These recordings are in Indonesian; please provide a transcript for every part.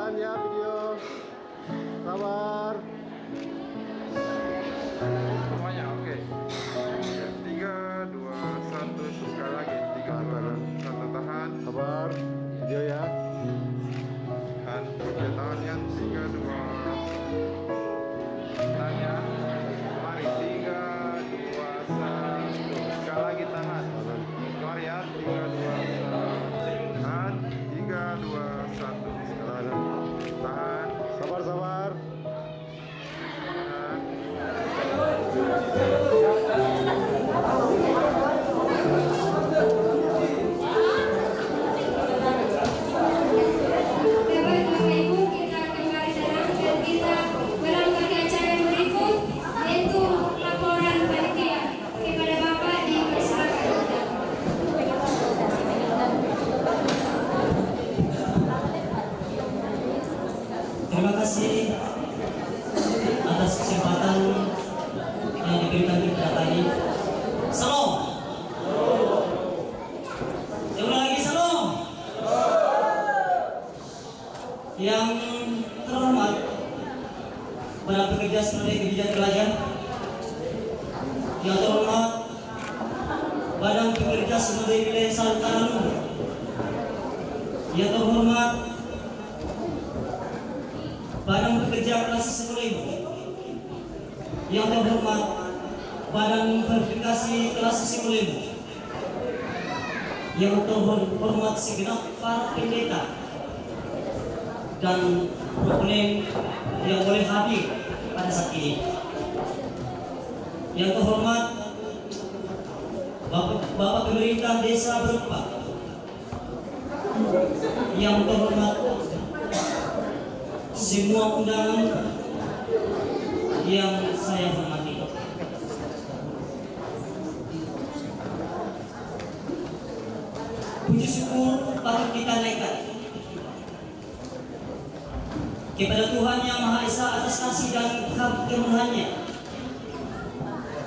Tahan ya video. Sabar. Semuanya oke. 3, 2, 1. Sekali lagi. 3, 2, 1. Tahan. Sabar. Video ya. Tahan. Oke, tahan yang 3, 2. Tahan ya. Mari 3, 2, 1. Sekali lagi tahan. Keluar ya. 3, 2, 1. Tahan. 3, 2, 1. Tahan. Tahan. Sabar, sabar. Terima kasih atas kesempatan yang diberikan kepada kami. Salam. Saya ulang lagi, salam. Yang terhormat para pekerja sebagai kebijakan pelajar, yang terhormat Badan Pekerja Sebagai Wilayah Santana Luhur, yang terhormat Badan Pekerja Kelas Sekolah, yang terhormat Badan Verifikasi Kelas Sekolah, yang terhormat segenap para pendeta dan problem yang boleh hadir pada saat ini, yang terhormat Bapak Pemerintah Desa Berupa, yang terhormat semua undangan yang saya hormati. Puji syukur patut kita naikkan kepada Tuhan Yang Maha Esa atas kasih dan kemurahan-Nya,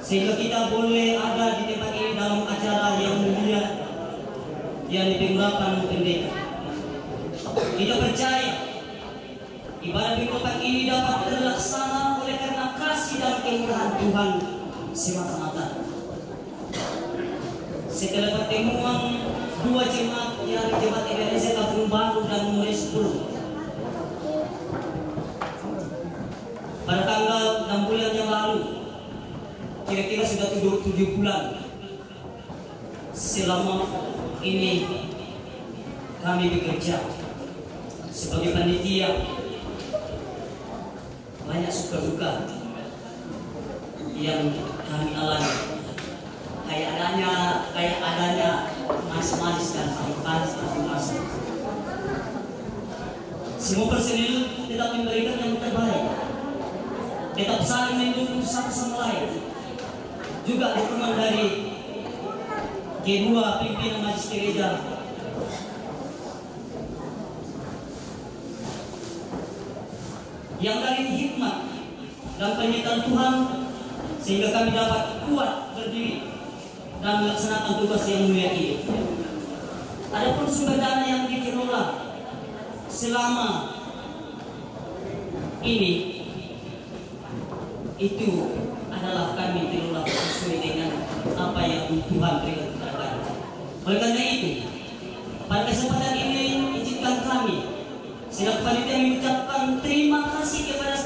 sehingga kita boleh ada di tempat ini dalam acara yang mulia yang dipimpin pendeta. Kita percaya ibadah di tempat ini dapat terlaksana oleh karena kasih dan kemurahan Tuhan semata-mata. Setelah pertemuan dua jemaat yang jemaat Ebenezer Kampung Baru dan Mulai 10 pada tanggal 6 bulan yang lalu, kira-kira sudah 7 bulan selama ini kami bekerja sebagai panitia. Banyak suka duka yang kami alami, kayak adanya manis-manis dan pahit-pahit masing-masing. Semua personil tetap memberikan yang terbaik, tetap saling mendukung satu sama lain. Juga dukungan dari kedua pimpinan Majelis Gereja yang dari hikmat dan penyertaan Tuhan, sehingga kami dapat kuat berdiri dan melaksanakan tugas yang mulia ini. Adapun sumber dana yang dikelola selama ini itu adalah kami kelola sesuai dengan apa yang Tuhan berikan kepada kami. Oleh karena itu, pada kesempatan ini izinkan kami selaku panitia mengucapkan terima kasih kepada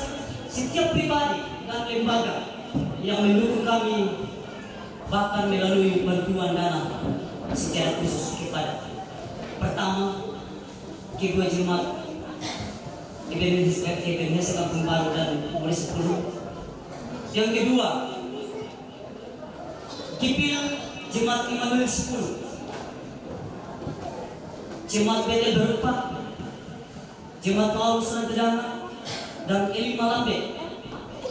setiap pribadi dan lembaga yang mendukung kami, bahkan melalui bantuan dana secara khusus kepada pertama kedua jemaat Ebenezer Kampung Baru dan Mulai 10, yang kedua Kipil Jemaat Immanuel 10, Jemaat Betel Berupa, Jemaat Paulus Rantedana, dan Eli Malambe.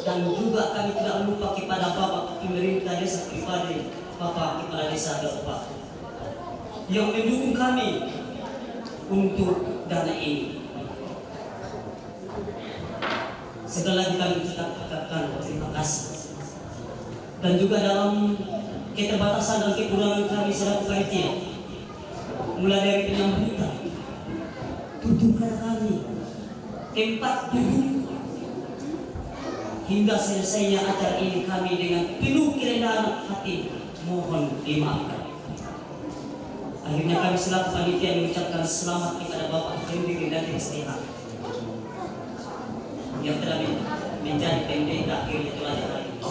Dan juga kami tidak lupa kepada Bapak Pemerintah Desa pribadi, Bapak Kepala Desa Berupa yang mendukung kami untuk dana ini. Sekali lagi kami ucapkan terima kasih. Dan juga dalam keterbatasan dan kekurangan kami selaku panitia, mulai dari penyambutan, tutup kata kami, tempat duduk. Hingga selesainya acara ini kami dengan penuh kerendahan hati mohon dimaafkan. Akhirnya kami selaku panitia mengucapkan selamat kepada Bapak Hendri dan STH yang telah menjadi pendeta akhirnya teladan hari ini.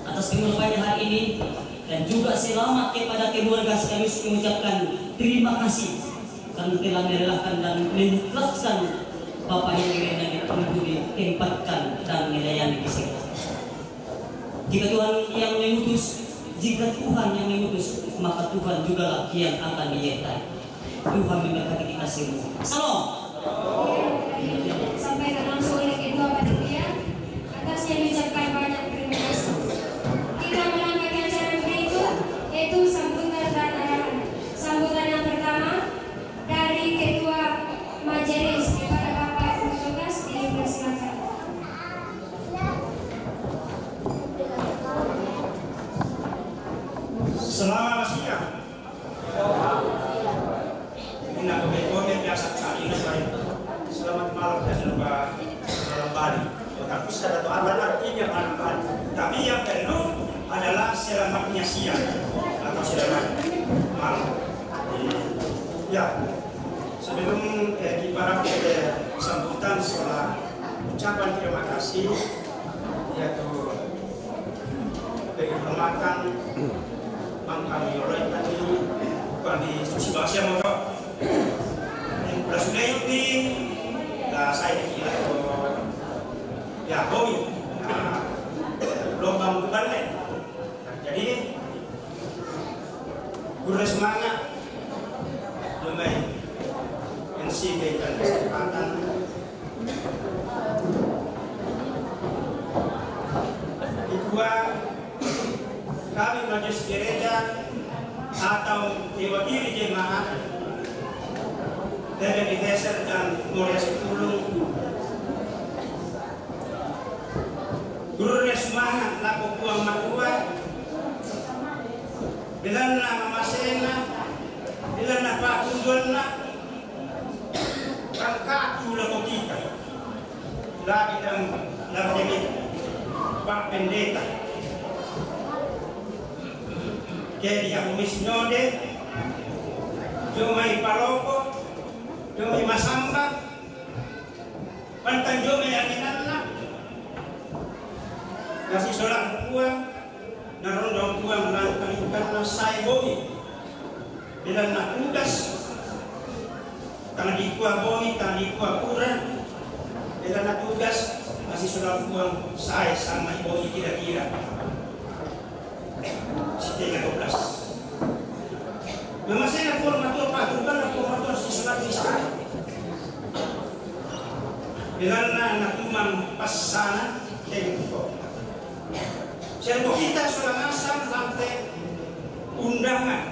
Atas kemuliaan hari ini dan juga selamat kepada keluarga sekaligus mengucapkan terima kasih karena telah merelakan dan mengikhlaskan Bapak Hendri dan untuk ditempatkan dan melayani di sini. Jika Tuhan yang mengutus, jika Tuhan yang mengutus, maka Tuhan juga yang akan menyertai. Tuhan memberkati kita semua. Salam. Sampai langsung oleh kedua panitia, atasnya diucapkan banyak terima kasih. Kita menanggapi acara berikut, yaitu sambutan dan arahan. Sambutan yang pertama dari Ketua Majelis kepada Bapak Petugas, dipersilakan. Selamat siang. Ini aku berkomen biasa saat ini baik. Selamat malam dan selamat malam Bali. Tapi saya tahu artinya malam Bali. Tapi yang perlu adalah selamatnya siang atau selamat malam. Ya, sebelum kibaran sambutan setelah ucapan terima kasih, yaitu penghormatan kami oleh tadi bukan di susi bahasa moto yang sudah itu lah saya kira ya hobi lomba balik. Jadi guru semangat domain NC dan kesempatan kedua kami majelis gereja atau diwakili jemaat dari Diheser dan Mulia Sepulung guru semangat laku puang matua bilang nama masena bilang Pak Kundona kangkat laku kita lagi dan lagi Pak Pendeta jadi aku misnode jomai paloko jomai masamba pantan jomai aninanna nasi solang kuang narondong kuang langkalikan na sai bohi bilang na tugas tangan di kuah bohi tangan di kuah kurang bilang na tugas nasi solang kuang sai sama bohi kira-kira Setiap 12. Memang saya formatur patukan na formatur sisulat sisay. Bilang na natumang pasana tempo. Siya po kita sulangasan lantai undangan.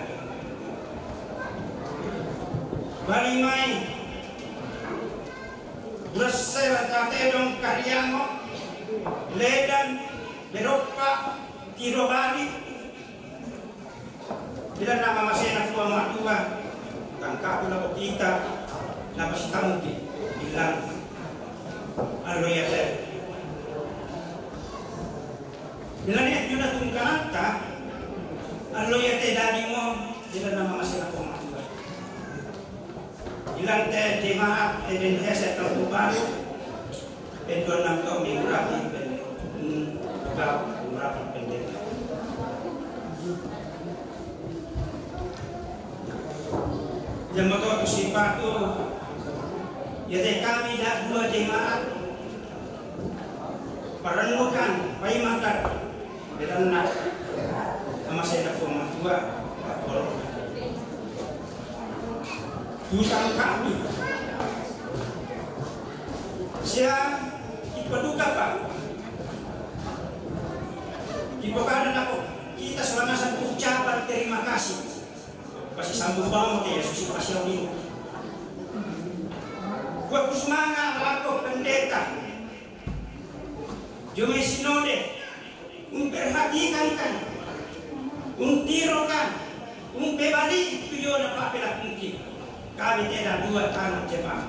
Balimay Brasel tatedong karyamo ledan beropa tiro balik bila nama masih nak tua matua tangkap pula kita nama si tamuki bilang aloyate bila ni juga tungkanata aloyate dadi mo bila nama masih nak tua matua bilang teh jemaat eden heset kalau baru edon nam to mingurati gak murah pendeta yang betul itu sifat itu ya kami dah dua jemaat perenungan bayi makan dan nak nama saya nak tua hutang kami saya dipeduka Pak dipeduka aku kita selama satu ucapan terima kasih pasti sambung banget ya susi pasal ini. Buat semangat laku pendeta, jome sinode, memperhatikan kan, untirokan, balik itu yo dapat pelak mungkin. Kami tidak dua tanah jemaat.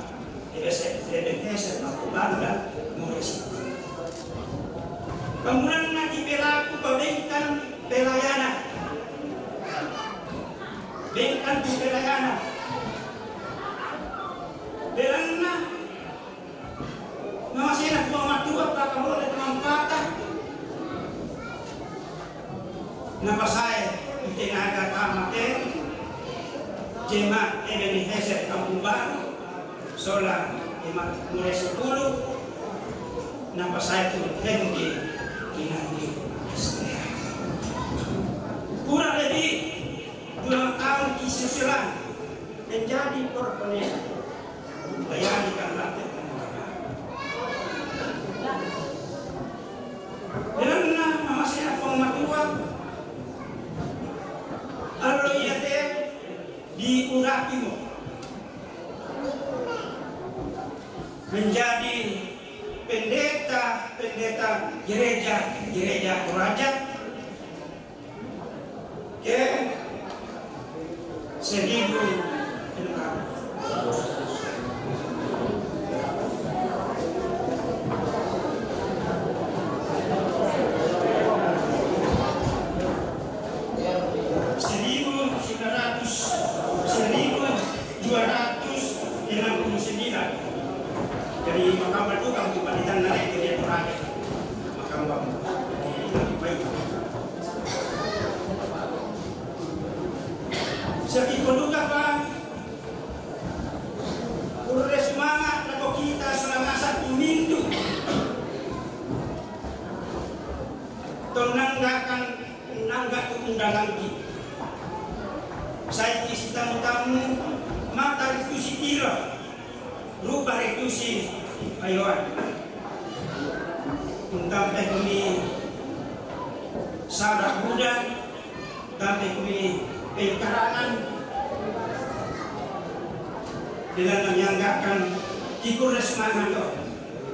Ebenezer Makubang dan Muresi. Kemudian nanti pelaku pembengkan pelayanan. Bengkan pelayanan. Belana mamasina kuma matua pa kamula tumampata. Napasay tinaga kamate. Jema Ebenezer Makubang sola Jema Muresi 10 napasay tu Henry Kinandi Estrella. Kurang lebih 2 tahun kisusulan menjadi korporat bayanikan latte dengan mama saya pematua allo yate di Uratimo menjadi pendeta gereja Toraja ke 1269 dari makam itu kamu panitan naik ke dia Toraja makam kamu lebih baik. Sakit penduka Pak Urre semangat Nako kita selama 1 minggu Tonanggakan Nanggak undangan kita saya isi tamu-tamu mata itu si kira rupa itu si ayuan untuk kami sarah muda tapi kami pengkarangan dengan menyanggakan ikur semangat itu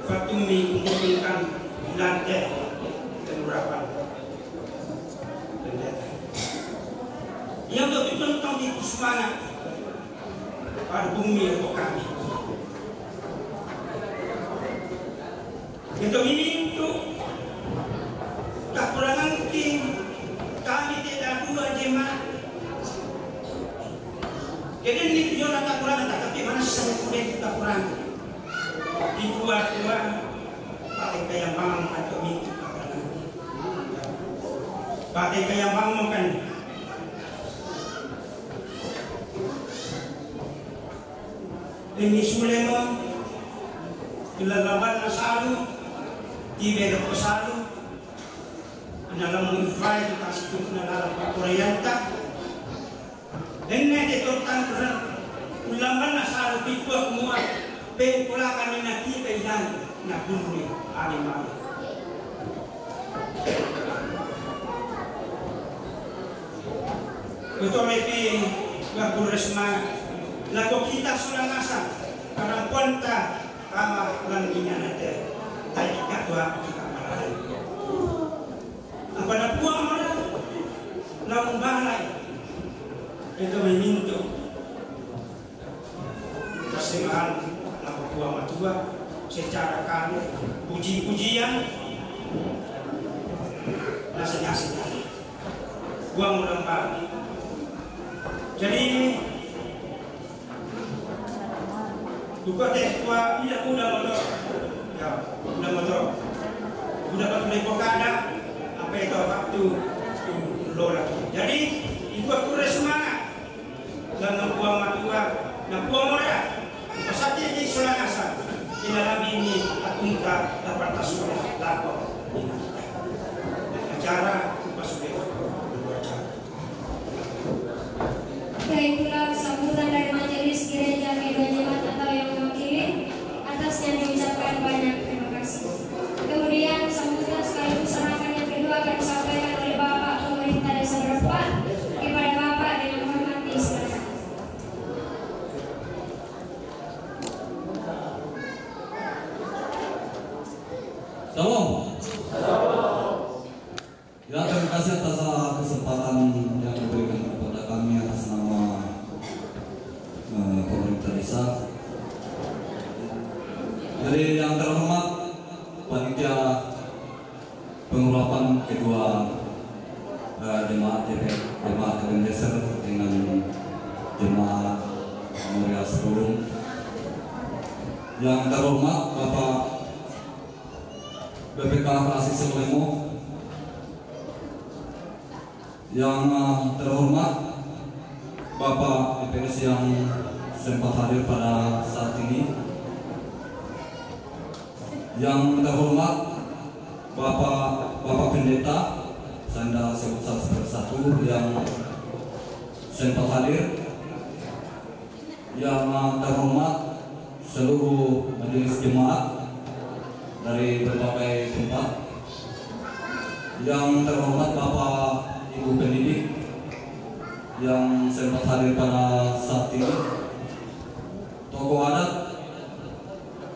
Fatumi mengumpulkan lantai kelurahan pendeta yang betul-betul itu semangat pada bumi untuk kami itu itu kekurangan kami tidak 2 jemaat. Jadi ini tujuan kekurangan, tapi mana sebenarnya kekurangan? Di dua pakai kayak bang atau itu kekurangan. Pakai kayak bang kan? Ini Sulemo, ilalaban na salo, ibero ko salo, dalam mulai itu kasih tu dalam Koreanta. Dengan itu tanpa ulaman asal pikir semua pengkola kami nanti pegang nak buri animal. Betul mesti waktu resma lagu kita sudah ngasah karena kuanta kama langinya nanti tadi kadua kita malah. Apa nak buang malah laung balai. Itu meminta kesenangan laku tua matua secara kami puji-pujian nasinya buang lembah. Jadi duka teh tua tidak mudah motor ya mudah motor mudah batu lepokada apa itu waktu lola. Jadi itu aku semangat dengan buang matua, na buang mereka. Pasatnya di Sulawesi, di dalam ini akunta dapat tasuk lapor ini. Acara pasubeh dua cara. Baiklah, sambutan dari majelis gereja Kedua Jemaat atau yang mewakili atasnya diucapkan banyak terima kasih. Kemudian sambutan sekaligus serahkan yang kedua akan disampaikan oleh Bapak Pemerintah Desa Berempat kepada Bapak dengan hormat disilakan. Shalom. Ya, terima kasih atas kesempatan yang diberikan kepada kami atas nama pemerintah desa. Jadi yang terhormat panitia pengurapan kedua jemaat Ebenezer dengan jemaat Memorial Sebelum. Yang terhormat Bapak BPK Klasik Selemo. Yang terhormat Bapak DPS yang sempat hadir pada saat ini. Yang terhormat Bapak Pendeta, saya sebut satu persatu yang sempat hadir. Yang terhormat seluruh majelis jemaat dari berbagai tempat. Yang terhormat Bapak Ibu pendidik yang sempat hadir pada saat ini, tokoh adat,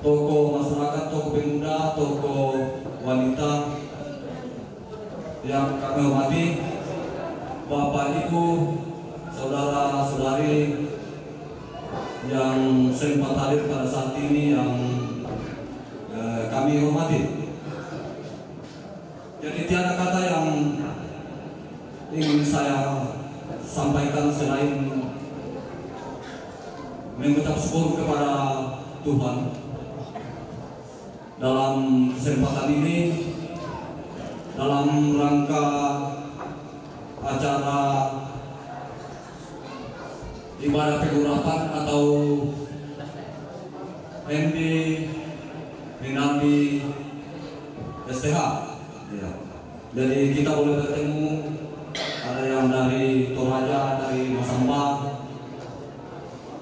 tokoh masyarakat, tokoh pemuda, tokoh wanita yang kami hormati, Bapak Ibu, saudara-saudari yang sempat hadir pada saat ini yang kami hormati. Jadi tiada kata yang ingin saya sampaikan selain mengucap syukur kepada Tuhan dalam kesempatan ini, dalam rangka acara ibadah pengurapan atau MD Minaldi STH. Ya. Jadi kita boleh bertemu, ada yang dari Toraja, dari Masamba,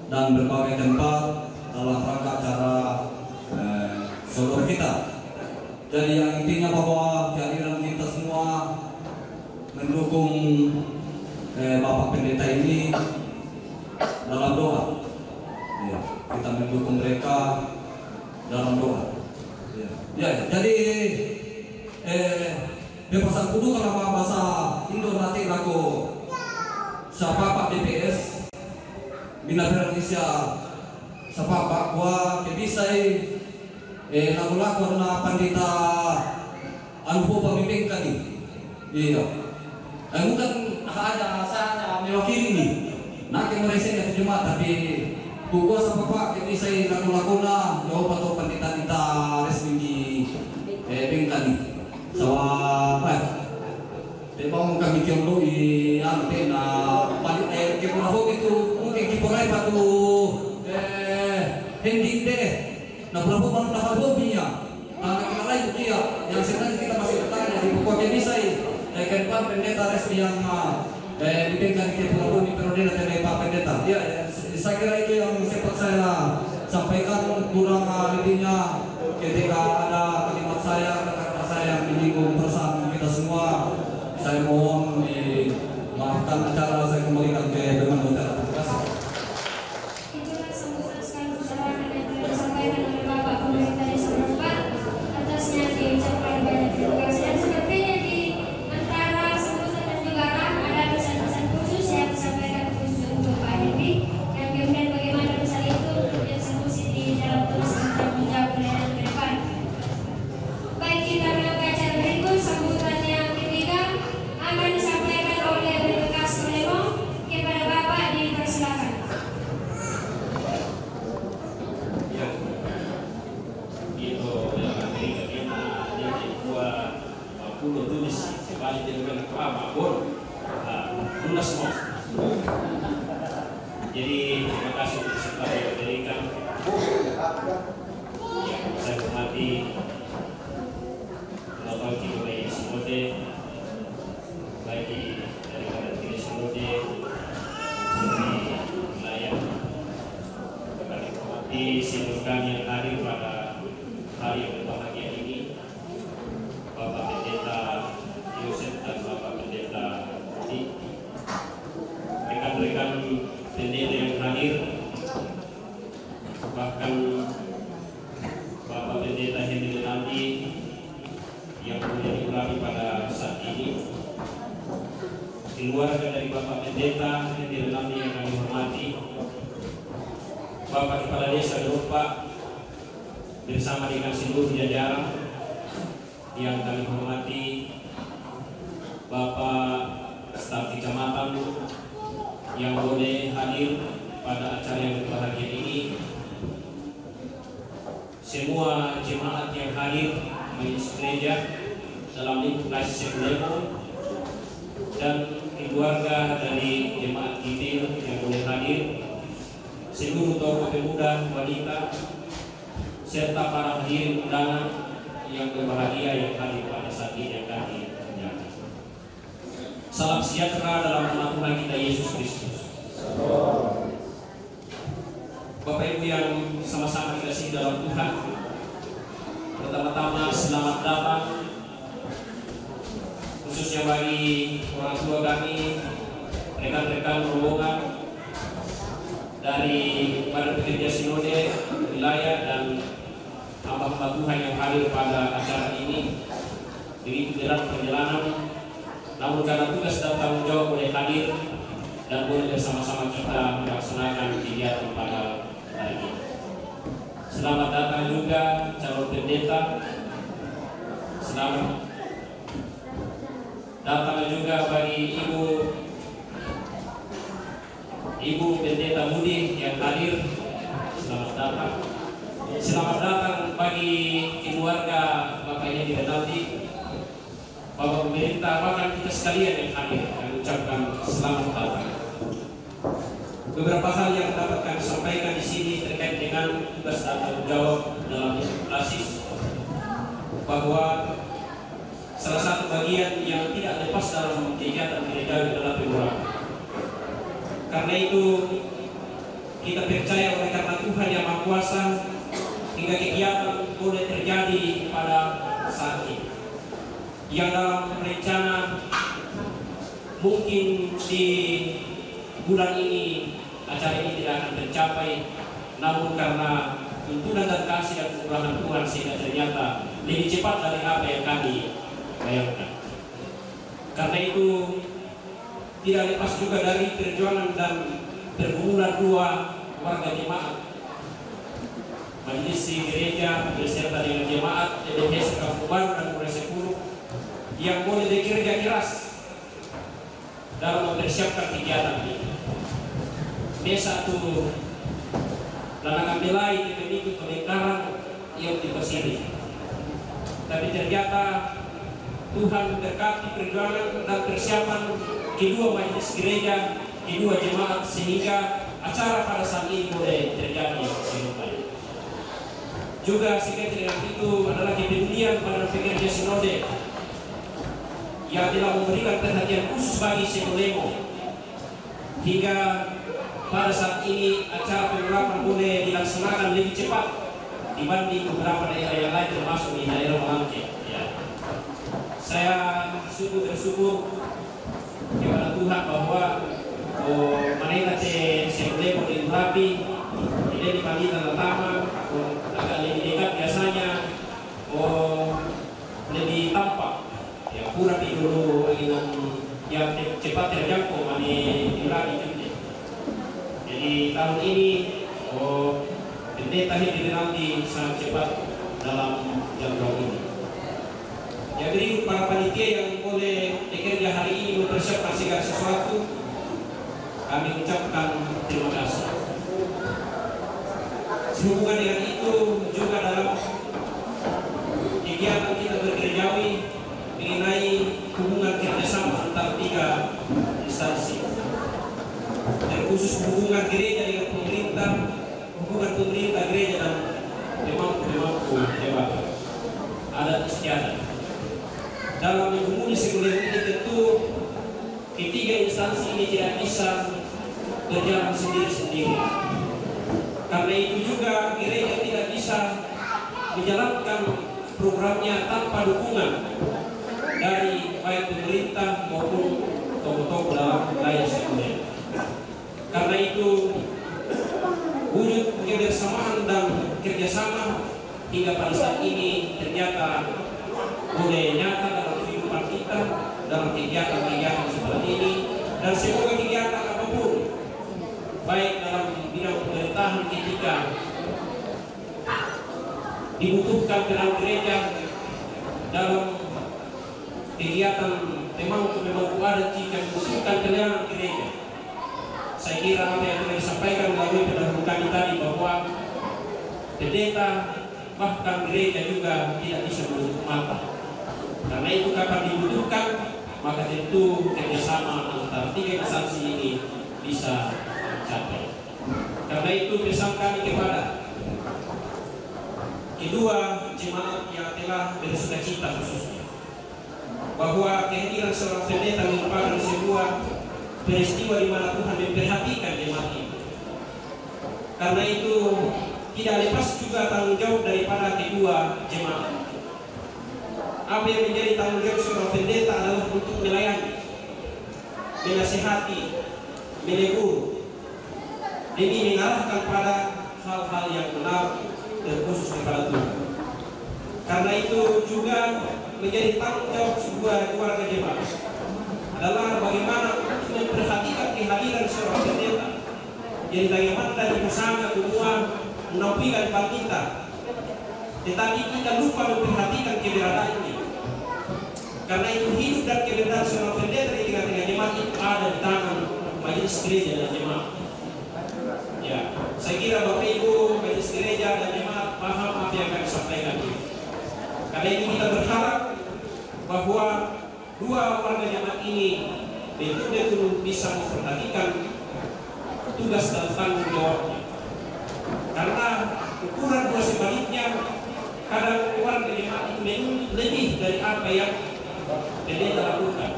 dan berbagai tempat dalam rangka acara saudara kita. Jadi yang intinya bahwa kehadiran kita semua mendukung Bapak Pendeta ini dalam doa. Ya, kita mendukung mereka dalam doa. Ya, jadi di pasal kudu kalau bahasa Indo nanti laku siapa Pak DPS Bina Indonesia siapa Pak gua kebisai lagu-lagu na pandita anpo pemimpin kani. Iya. Bukan ada saya mewakili nih. Nak meresen ya cuma tapi gua sama Pak kebisai lagu-lagu na jauh atau pandita kita resmi di bingkani. Sawa mau kami kiamlo i ante na palit kipuraho itu mungkin kipurai batu hindi deh na berapa man nahabobinya anak kita lain dia yang sebenarnya kita masih bertanya di pokok kenisai kedepan pendeta resmi yang diberikan kipuraho di periode dari Pak Pendeta. Ya, saya kira itu yang sempat saya sampaikan, kurang lebihnya ketika ada kalimat saya yang menyinggung perasaan kita semua, saya mohon dimaafkan. Acara saya kembalikan ke Dewan Hotel. Terima kasih. Itulah sambutan sekaligus arahan yang telah disampaikan oleh Bapak Pemerintah Desa Berempat. Atasnya diucapkan banyak terima kasih. Dan sepertinya di antara sambutan dan juga arahan ada pesan-pesan khusus yang disampaikan khusus untuk Pak Hendy, dan kemudian bagaimana pesan itu dieksekusi di dalam tulisan menjawab penilaian ke depan. Baik, kita menanggapi acara berikut. Sambutan yang ketiga akan disampaikan oleh BPK Selemo. Kepada Bapak dipersilakan. Ya, itu yang Amerika kita jadi 20 tulis kembali dengan apa pun lunas semua. Jadi terima kasih untuk kesempatan yang diberikan. Saya hormati Bapak Kiai Sinode, baik dari Kiai Sinode di wilayah. Kami hormati sinode kami yang hadir pada hari yang berbahagia ini, Bapak Pendeta Yosef dan Bapak Pendeta Rudi, rekan-rekan pendeta yang hadir, bahkan Bapak Pendeta Henry Nandi yang menjadi ulama pada saat ini, keluarga dari Bapak Pendeta Henry Nandi yang kami hormati, Bapak Kepala Desa Geropak, bersama dengan seluruh jajaran yang kami hormati, Bapak staf kecamatan yang boleh hadir pada acara yang berbahagia ini, semua jemaat yang hadir majelis gereja dalam lingkup Lasis Sekulemo, dan keluarga dari jemaat Gitir yang boleh hadir, seluruh tokoh pemuda, wanita, serta para hadirin undangan yang berbahagia yang hadir pada saat ini yang kami muliakan. Salam sejahtera dalam nama Tuhan kita Yesus Kristus. Bapak Ibu yang sama-sama dikasihi dalam Tuhan, pertama-tama selamat datang khususnya bagi orang tua kami, rekan-rekan rombongan dari para pekerja sinode wilayah dan hamba-hamba Tuhan yang hadir pada acara ini. Begitu berat perjalanan, namun karena tugas dan tanggung jawab boleh hadir dan boleh bersama-sama kita melaksanakan kegiatan pada hari ini. Selamat datang juga calon pendeta. Selamat datang juga bagi Ibu Pendeta Budi yang hadir. Selamat datang. Selamat datang bagi keluarga Bapak Yedi Renaldi, Bapak pemerintah, bahkan kita sekalian yang hadir. Kami ucapkan selamat datang. Beberapa hal yang dapat kami sampaikan di sini terkait dengan tugas dan tanggung jawab dalam Lasis, bahwa salah satu bagian yang tidak lepas dalam kegiatan gereja adalah pengurapan. Karena itu kita percaya oleh karena Tuhan yang Maha Kuasa hingga kegiatan boleh terjadi pada saat ini. Yang dalam rencana mungkin di bulan ini acara ini tidak akan tercapai, namun karena tuntunan dan kasih dan kemurahan Tuhan sehingga ternyata lebih cepat dari apa yang kami bayangkan. Karena itu tidak lepas juga dari perjuangan dan pergumulan dua warga jemaat majelis gereja beserta dengan jemaat EDHS Kampung Baru dan Polres 10 yang boleh bekerja keras dalam mempersiapkan kegiatan ini. Mesa tu lanangan belai kita ikut peningkaran yang dipasiri. Tapi ternyata Tuhan memberkati perjuangan dan persiapan kedua majelis gereja, kedua jemaat, sehingga acara pada saat ini boleh terjadi dengan baik. Juga sekalian dengan itu adalah kepedulian pada pekerja sinode yang telah memberikan perhatian khusus bagi Sekulemo hingga pada saat ini acara pengurapan boleh dilaksanakan lebih cepat dibanding beberapa daerah yang lain termasuk di daerah Malangke. Saya sungguh bersyukur kepada Tuhan bahwa mereka Sekulemo di Urapi ini dipanggil pertama agak lebih dekat biasanya, lebih tampak ya, Urapi dulu dengan yang cepat terjangkau di Urapi juga. Jadi tahun ini pendeta Hedi Renaldi sangat cepat dalam jangkauan ini. Jadi para panitia yang boleh bekerja hari ini mempersiapkan segala sesuatu, kami ucapkan terima kasih. Sehubungan dengan itu juga dalam kegiatan kita bergerejawi mengenai hubungan kerjasama antara tiga instansi, terkhusus hubungan gereja dengan pemerintah, hubungan pemerintah gereja dan pemangku jabatan adat istiadat. Dalam menghubungi Sekulemo ini tentu ketiga instansi ini tidak bisa berjalan sendiri-sendiri. Karena itu juga gereja tidak bisa menjalankan programnya tanpa dukungan dari baik pemerintah maupun tokoh-tokoh dalam wilayah Sekulemo. Karena itu wujud kebersamaan dan kerjasama hingga pada saat ini ternyata boleh nyata dalam kehidupan kita, dalam kegiatan-kegiatan seperti ini, dan semoga kegiatan apapun baik dalam bidang pemerintahan ketika dibutuhkan peran gereja dalam kegiatan pemangku adat jika dibutuhkan pelayanan gereja. Saya kira apa yang telah disampaikan melalui pendahulu kami tadi bahwa pendeta bahkan gereja juga tidak bisa menutup mata. Karena itu kapan dibutuhkan maka tentu kerjasama antara tiga instansi ini bisa capai. Karena itu pesan kami kepada kedua jemaat yang telah bersukacita khususnya bahwa kehadiran seorang pendeta merupakan sebuah peristiwa di mana Tuhan memperhatikan jemaat ini. Karena itu tidak lepas juga tanggung jawab daripada kedua jemaat. Apa yang menjadi tanggung jawab seorang pendeta adalah untuk melayani, menasihati, menegur, demi mengarahkan pada hal-hal yang benar dan khusus kepada Tuhan. Karena itu juga menjadi tanggung jawab sebuah keluarga jemaat adalah bagaimana untuk memperhatikan kehadiran seorang pendeta. Jadi bagaimana tadi bersama semua menampilkan kita, tetapi kita lupa memperhatikan keberadaannya. Karena itu hidup dan keberadaan seorang pendeta di tengah-tengah jemaat itu ada di tangan majelis gereja dan jemaat. Ya, saya kira Bapak Ibu majelis gereja dan jemaat paham apa yang kami sampaikan. Karena itu kita berharap bahwa dua warga jemaat ini betul-betul bisa memperhatikan tugas dan tanggung jawabnya. Karena ukuran dua sebaliknya, kadang warga jemaat itu menuntut lebih dari apa yang pendeta lakukan.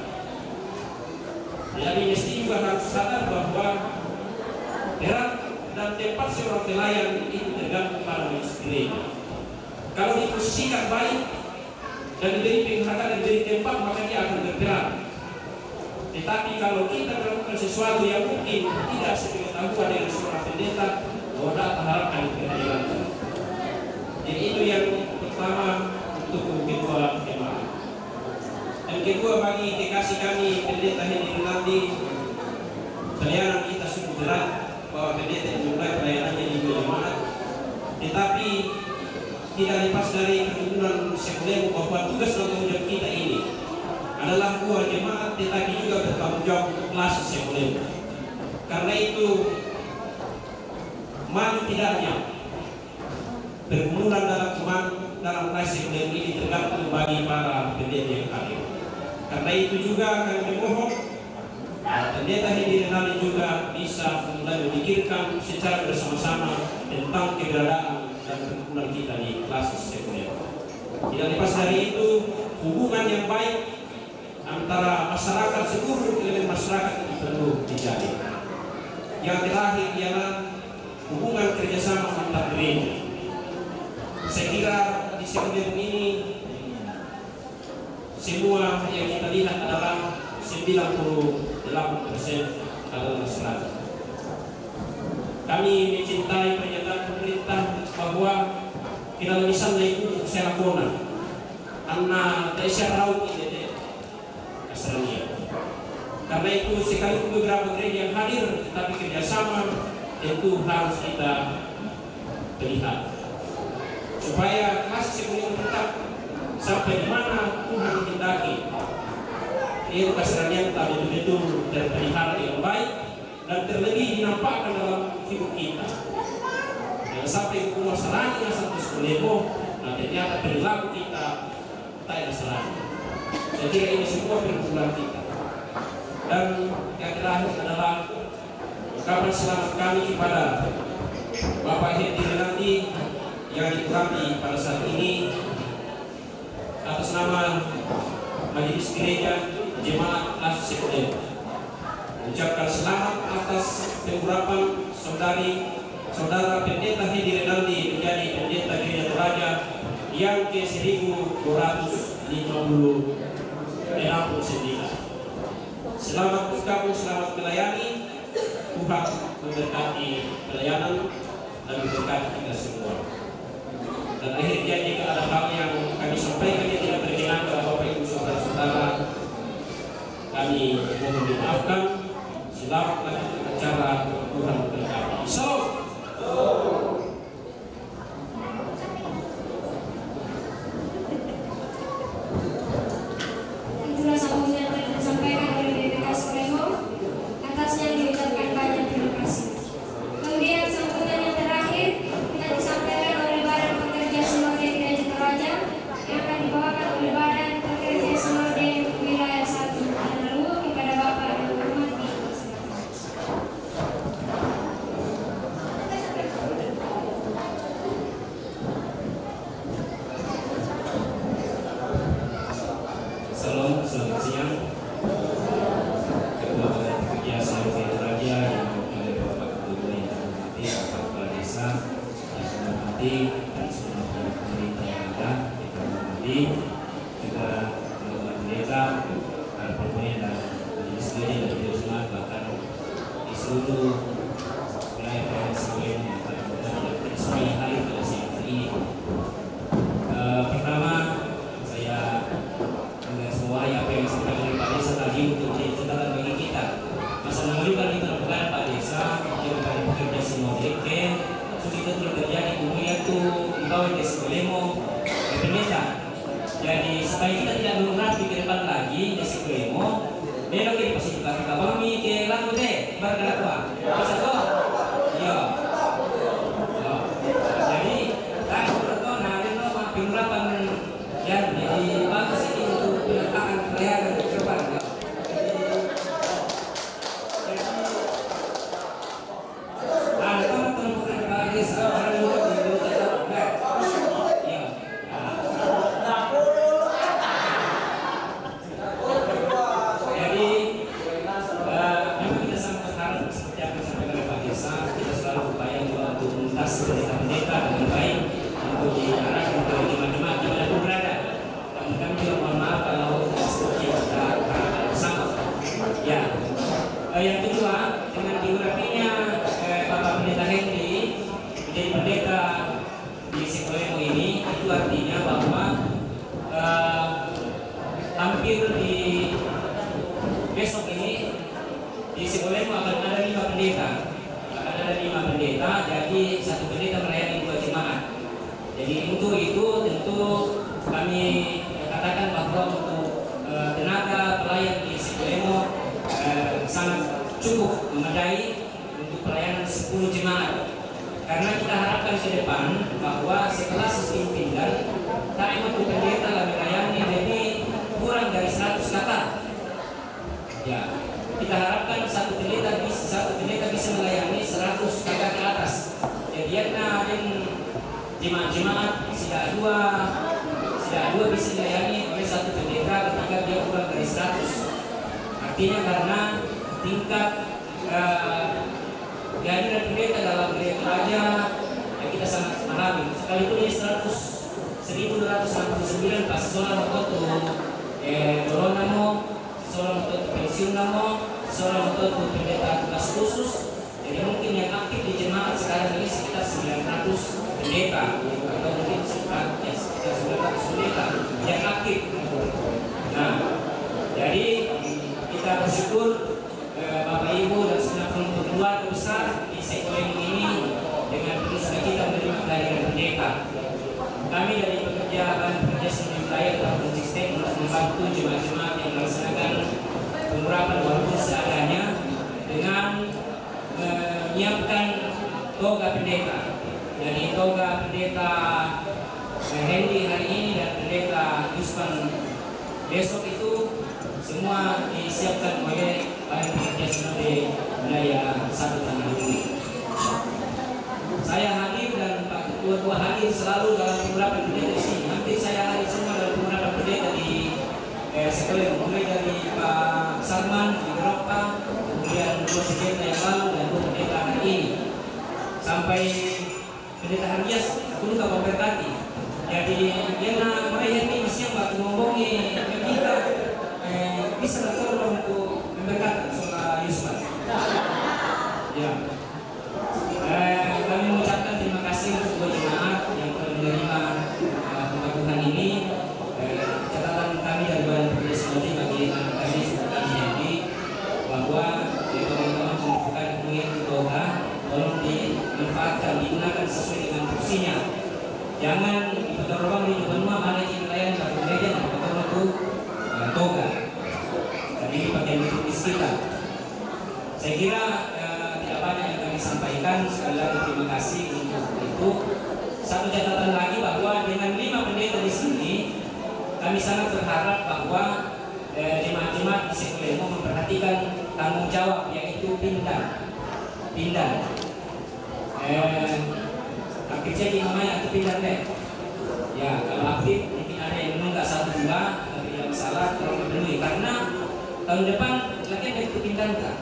Jadi mesti juga harus sadar bahwa peran dan tempat seorang pelayan itu tergantung pada majelis gereja. Kalau diposisikan baik dan diberi penghargaan dan diberi tempat, maka dia akan berperan. Tetapi kalau kita melakukan sesuatu yang mungkin tidak sepengetahuan dengan seorang pendeta, tidak harapkan kehadiran. Jadi itu yang pertama untuk kedua jemaat. Dan kedua bagi kekasih kami pendeta Henry Rinaldi, pelayanan kita sungguh berat bahwa pendeta dimulai pelayanannya di dua jemaat. Tetapi tidak lepas dari keturunan sekuler bahwa tugas dan tanggung jawab kita ini adalah dua jemaat, tetapi juga bertanggung jawab untuk kelas sekuler. Karena itu maju tidaknya pergumulan dalam kelas sekuler ini tergantung bagi para pendeta yang hadir. Karena itu juga kami memohon pendeta Henry Rinaldi juga bisa mulai memikirkan secara bersama-sama tentang keberadaan dan perkumpulan kita di kelas sekuler. Tidak lepas dari itu, hubungan yang baik antara masyarakat, seluruh elemen masyarakat itu perlu dijalin. Yang terakhir ialah hubungan kerjasama antar gereja. Saya kira di sekuler ini semua yang kita lihat adalah 98% adalah masyarakat. Kami mencintai pernyataan pemerintah bahwa kita bisa naik secara kona, karena Indonesia raut ini Australia. Karena itu sekalipun beberapa gereja yang hadir, tetapi kerjasama tentu harus kita lihat supaya kelas sekuler tetap sampai di mana Tuhan menghendaki. Ini Australia tadi betul-betul terpelihara yang baik dan terlebih dinampakkan dalam hidup kita. Jangan sampai semua salahnya sampai sekolah, nah ternyata perilaku kita tak ada salahnya. Saya kira ini semua perkumpulan kita. Dan yang terakhir adalah ucapan selamat kami kepada Bapak Henry Rinaldi yang dikurami pada saat ini atas nama Majelis Gereja Jemaat Kelas Sekuler. Ucapkan selamat atas pengurapan saudara pendeta Henry Rinaldi menjadi pendeta Gereja Toraja yang ke 1269. Selamat bergabung, selamat melayani. Tuhan memberkati pelayanan dan memberkati kita semua. Dan akhirnya jika ada hal yang kami sampaikan yang tidak berkenan kepada Bapak Ibu saudara-saudara, kami mohon dimaafkan. Selamat lanjut acara, Tuhan memberkati. Salam. perwakilan semua pemerintah yang ada, kita hormati juga teman-teman pendeta, pokoknya dan di sendiri dan di jemaat bahkan di seluruh wilayah provinsi ini mudah-mudahan tidak semuanya hadir pada siang hari ini. Pertama saya menggarisbawahi apa yang disampaikan oleh Pak Desa tadi untuk menjadi catatan bagi kita. Masa mengajukan itu kepada Pak Desa, kepada pekerja semua direke, itu telah terjadi kemudian itu di bawah Desa Kolemo pendeta. Jadi supaya kita tidak mengurangi ke depan lagi Desa Kolemo, belok ke posisi kita kami ke lagu deh, berkata bisa kok, iya. Jadi tak berarti nanti no pengurapan ya jadi bagus ini untuk penetapan pelayanan ke depan. Pendeta dengan baik untuk diarahkan ke jemaat-jemaat dimanapun berada. Dan kami juga mohon maaf kalau seperti kita bersama. Ya, yang kedua dengan diurapinya Bapak Pendeta Henry menjadi pendeta di Sekolemo ini, itu artinya bahwa hampir di besok ini di Sekolemo akan ada 5 pendeta. Ada 5 pendeta, jadi satu pendeta melayani 2 jemaat. Jadi untuk itu tentu kami katakan bahwa untuk tenaga pelayan di Sekolemo sangat cukup memadai untuk pelayanan 10 jemaat. Karena kita harapkan ke depan bahwa setelah sistem pindah, tak untuk pendeta lah melayani jadi kurang dari 100 kata. Ya. Kita harapkan satu pendeta bisa melayani 100 kakak ke atas. Jadi ada jemaat-jemaat sudah dua bisa dilayani oleh satu pendeta ketika dia kurang dari 100. Artinya karena tingkat kehadiran pendeta dalam gereja aja yang kita sangat pahami. Sekalipun ini 1269 pas seorang waktu Doronamo, seorang untuk pensiun namo, seorang untuk pendeta tugas khusus. Jadi mungkin yang aktif di jemaat sekarang ini sekitar 900 pendeta atau mungkin sekitar 900 pendeta yang aktif. Nah, jadi kita bersyukur Bapak Ibu dan segenap keluarga besar di Sekolemo ini dengan penuh sukacita menerima kehadiran pendeta. Kami dari pekerja seni wilayah telah konsisten untuk membantu jemaat-jemaat yang melaksanakan pengurapan walaupun seadanya dengan menyiapkan toga pendeta. Jadi toga pendeta Henry hari ini dan pendeta Yuspan besok itu semua disiapkan oleh para pekerja seni wilayah 1 Tanah Lumbu. Saya hadir dan Pak Ketua hadir selalu dalam pengurapan pendeta di sini. Hampir saya hadir semua dalam pengurapan pendeta di Sekolemo, mulai dari Pak Sarman di Eropa, kemudian 2 pendeta yang lalu dan 2 pendeta hari ini, sampai pendeta Hardias aku luka memberkati. Jadi dia mereka ini mesti yang batu ngomongin kita bisa bertolong untuk memberkati soal Yusuf. Ya. Kami mengucapkan terima kasih untuk kedua jemaat yang telah menerima pembagian ini. Catatan kami dari Badan Pekerja Seni bagi kami seperti ini bahwa teman-teman membutuhkan mengikuti toga, tolong dimanfaatkan, digunakan sesuai dengan fungsinya. Jangan dipertolong di benua mana yang melayani bagi gereja dan dipertolong itu toga. Dan ini bagian liturgis kita. Saya kira tidak banyak yang kami sampaikan. Sekali lagi terima kasih untuk itu. Satu catatan lagi bahwa dengan 5 pendeta di sini, kami sangat berharap bahwa jemaat-jemaat di Sekolemo memperhatikan tanggung jawab, yaitu pindah. Aktif jadi namanya aktif pindah deh. Ya, kalau aktif mungkin ada yang menunggak 1-2, tapi tidak masalah kalau dipenuhi. Karena tahun depan lagi ada itu pindah tak?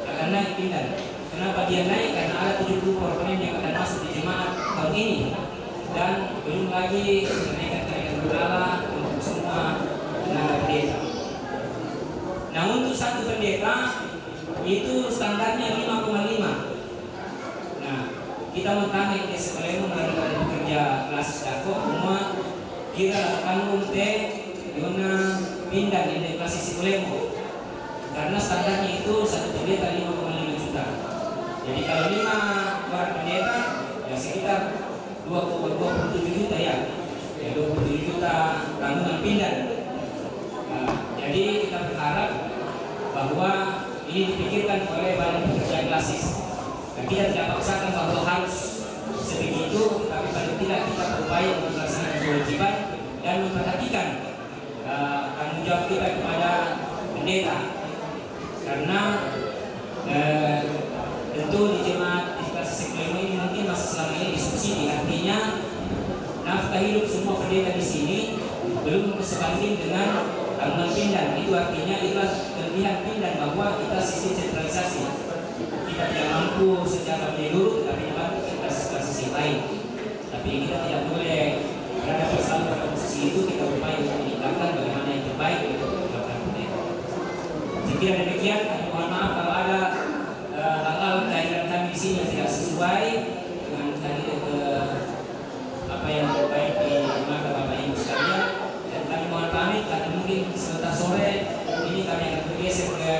Akan naik pindah. Kenapa dia naik? Karena ada 70 korporat yang akan masuk di jemaat tahun ini. dan belum lagi kenaikan tarian berkala untuk semua tenaga pendeta. Nah, untuk satu pendeta itu standarnya 5,5. Nah, kita mentang yang sebelumnya melalui pekerja kelas dako semua kira tanggung teh dimana pindah di kelas sebelumnya karena standarnya itu satu pendeta 5,5 juta. Jadi kalau 5 orang pendeta ya sekitar 2,27 juta ya 27 juta tanggungan pindah. Nah, jadi kita berharap bahwa ini dipikirkan oleh badan pekerjaan klasis. Nah, kita tidak paksakan bahwa harus sebegitu, tapi paling tidak kita berupaya untuk melaksanakan kewajiban dan memperhatikan tanggung jawab kita kepada pendeta. Karena tentu di jemaat di klasis sekelima ini mungkin masih selama ini disubsidi, artinya nafkah hidup semua pendeta di sini belum sebanding dengan tanggungan pindah. Itu artinya itulah kelebihan pindah bahwa kita sistem sentralisasi. Kita tidak mampu secara menyeluruh, tapi mampu klasis-klasis yang lain. Tapi kita tidak boleh berada bersama pada posisi itu. Kita berupaya untuk meningkatkan bagaimana yang terbaik untuk melakukan pendeta. Jika demikian, kami mohon maaf kalau ada hal-hal kehadiran kami di sini yang tidak sesuai dengan apa yang terbaik di mata Bapak Ibu sekalian. Dan kami mohon pamit karena mungkin sebentar sore ini kami akan bergeser ke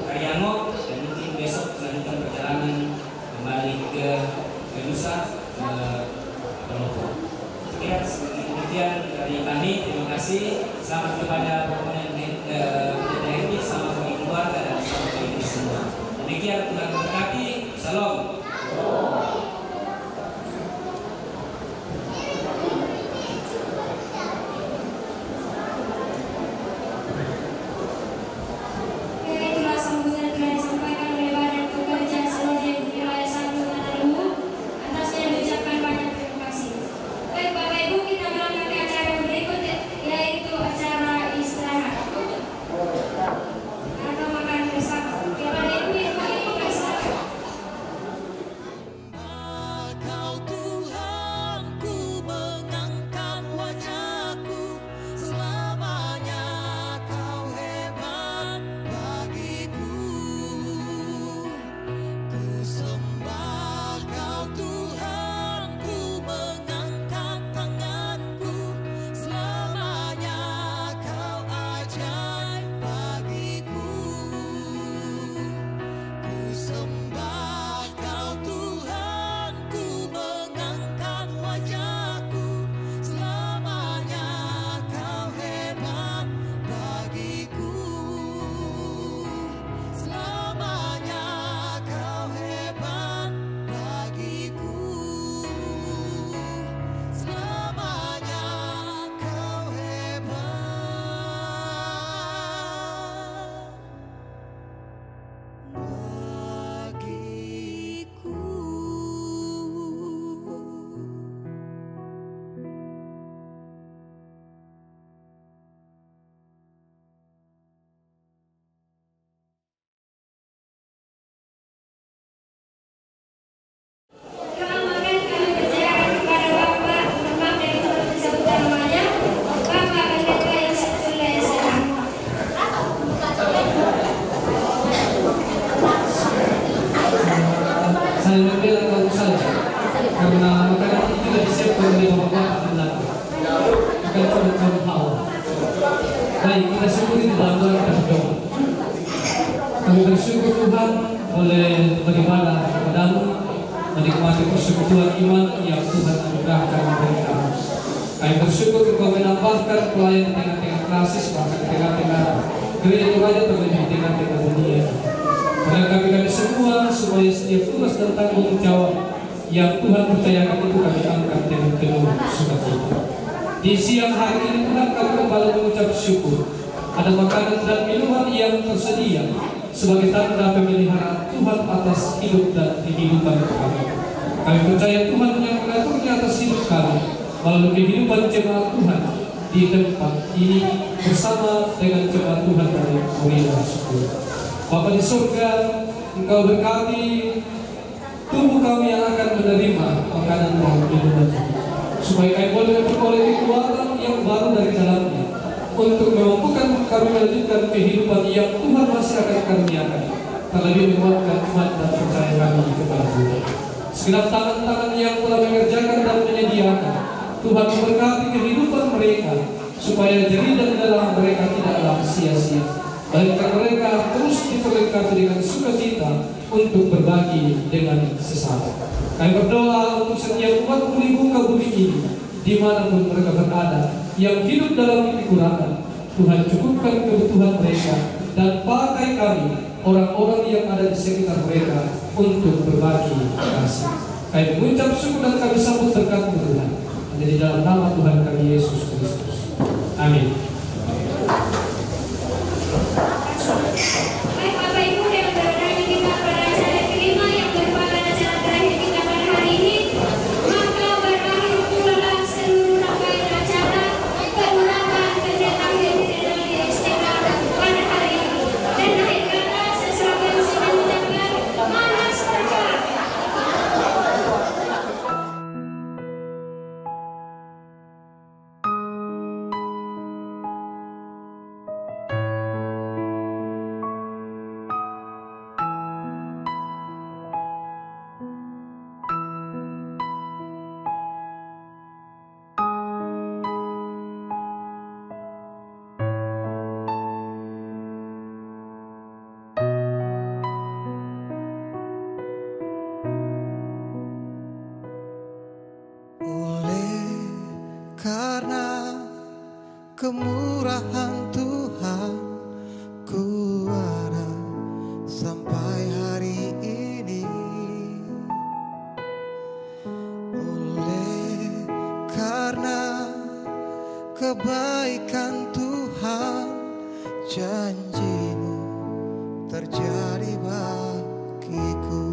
Karyango dan mungkin besok melanjutkan perjalanan kembali ke Nusa ke Palopo. Sekian demikian dari kami. Terima kasih. Selamat kepada promonen pendeta Henry, selamat bagi keluarga dan selamat bagi kita semua. Demikian Tuhan memberkati. Salam. Baik, kita syukuri dalam doa kita berdoa. Kami bersyukur Tuhan boleh beribadah kepadamu, menikmati persekutuan iman yang Tuhan anugerahkan kepada kami. Kami bersyukur Engkau menambahkan pelayan di tengah-tengah klasis, bahkan di tengah-tengah gereja Tuhan, terlebih di tengah-tengah dunia. Kami semua supaya setiap tugas dan tanggung jawab yang Tuhan percayakan itu kami angkat dengan penuh sukacita. Di siang hari ini Tuhan kami kembali mengucap syukur. Ada makanan dan minuman yang tersedia sebagai tanda pemeliharaan Tuhan atas hidup dan kehidupan kami. Kami percaya Tuhan yang mengaturnya atas hidup kami melalui kehidupan jemaat Tuhan di tempat ini bersama dengan jemaat Tuhan dari Murina Syukur. Bapa di surga, Engkau berkati tubuh kami yang akan menerima makanan dan minuman ini, supaya kami boleh memperoleh kekuatan yang baru dari dalamnya, untuk memampukan kami melanjutkan kehidupan yang Tuhan masih akan karuniakan, terlebih menguatkan iman dan percaya kami kepada Tuhan. Segenap tangan-tangan yang telah mengerjakan dan menyediakan, Tuhan memberkati kehidupan mereka, supaya jerih dan dalam mereka tidaklah sia-sia, melainkan mereka terus diperlengkapi dengan sukacita untuk berbagi dengan sesama. Kami berdoa untuk setiap umat di muka bumi ini, dimanapun mereka berada, yang hidup dalam kekurangan. Tuhan cukupkan kebutuhan mereka, dan pakai kami, orang-orang yang ada di sekitar mereka, untuk berbagi kasih. Kami mengucap syukur dan kami sambut berkat Tuhan. Hanya di dalam nama Tuhan kami Yesus Kristus. Amin. Baik Bapak Ibu dan saudara kita pada acara kelima yang merupakan acara terakhir kita pada hari ini, maka berakhir pula seluruh rangkaian acara pengurapan pendeta Henry Renaldi STH pada hari ini. Dan akhir kata sesuatu yang sudah mengucapkan manas berkah. Karena kemurahan Tuhan ku ada sampai hari ini. Oleh karena kebaikan Tuhan, janji-Mu terjadi bagiku.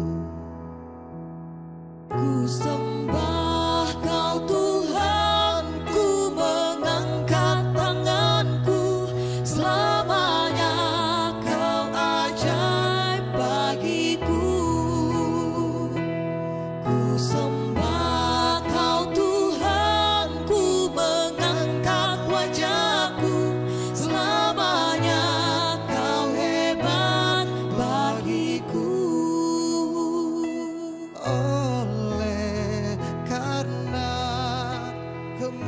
Ku sembah Kau Tuhan, ku mengangkat tanganku, selamanya Kau ajaib bagiku. Ku sembah Kau Tuhan, ku mengangkat wajahku, selamanya Kau hebat bagiku. Oleh karena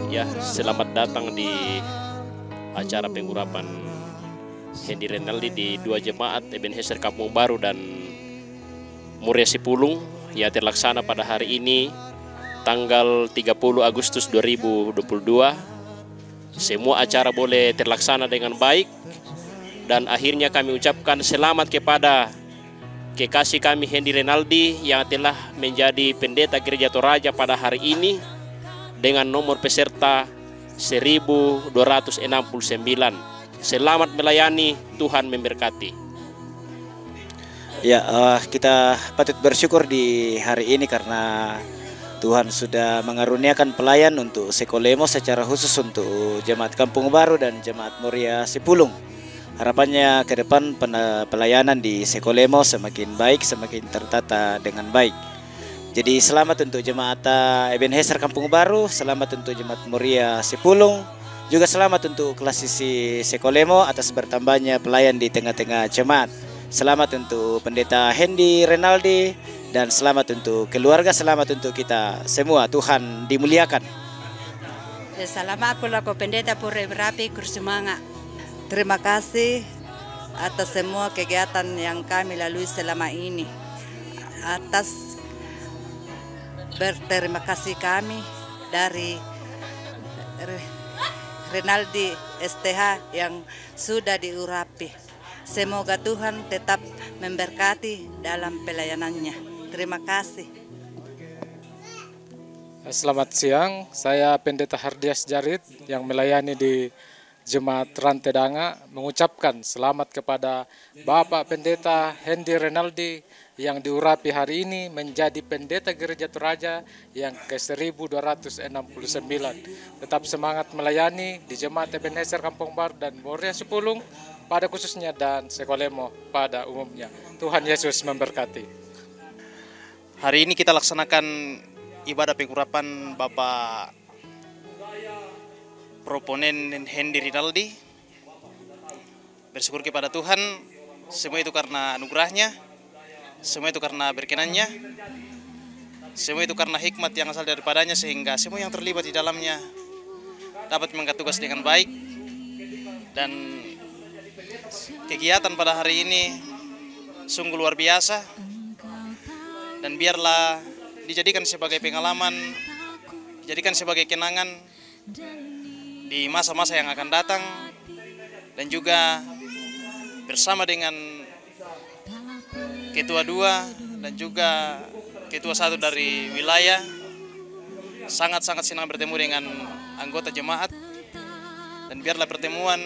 Ya, selamat datang di acara pengurapan Hendy Renaldi di dua jemaat Ebenezer Kampung Baru dan Muria Sipulung yang terlaksana pada hari ini tanggal 30 Agustus 2022. Semua acara boleh terlaksana dengan baik, dan akhirnya kami ucapkan selamat kepada kekasih kami Hendy Renaldi yang telah menjadi pendeta Gereja Toraja pada hari ini dengan nomor peserta 1269. Selamat melayani, Tuhan memberkati. Ya, kita patut bersyukur di hari ini karena Tuhan sudah mengaruniakan pelayan untuk Sekolemo, secara khusus untuk Jemaat Kampung Baru dan Jemaat Muria Sipulung. Harapannya ke depan pelayanan di Sekolemo semakin baik, semakin tertata dengan baik. Jadi selamat untuk Jemaat Ebenezer Kampung Baru, selamat untuk Jemaat Muria Sipulung, juga selamat untuk Klasisi Sekolemo atas bertambahnya pelayan di tengah-tengah jemaat. Selamat untuk Pendeta Hendy Renaldi, dan selamat untuk keluarga, selamat untuk kita semua. Tuhan dimuliakan. Selamat pula ko Pendeta Pure Berapi Kursimanga. Terima kasih atas semua kegiatan yang kami lalui selama ini. Atas berterima kasih kami dari Renaldi STH yang sudah diurapi. Semoga Tuhan tetap memberkati dalam pelayanannya. Terima kasih. Selamat siang, saya Pendeta Hardias Jarit yang melayani di Jemaat Rantedanga, mengucapkan selamat kepada Bapak Pendeta Hendy Renaldi yang diurapi hari ini menjadi Pendeta Gereja Toraja yang ke-1269. Tetap semangat melayani di Jemaat Ebenezer Kampung Baru dan Muria Sipulung pada khususnya, dan Sekolemo pada umumnya. Tuhan Yesus memberkati. Hari ini kita laksanakan ibadah pengurapan Bapak proponen Hendy Rinaldi. Bersyukur kepada Tuhan, semua itu karena anugerahnya, semua itu karena berkenannya, semua itu karena hikmat yang asal daripadanya, sehingga semua yang terlibat di dalamnya dapat mengangkat tugas dengan baik. Dan kegiatan pada hari ini sungguh luar biasa, dan biarlah dijadikan sebagai pengalaman, dijadikan sebagai kenangan di masa-masa yang akan datang, dan juga bersama dengan Ketua 2 dan juga Ketua 1 dari wilayah, sangat-sangat senang bertemu dengan anggota jemaat. Dan biarlah pertemuan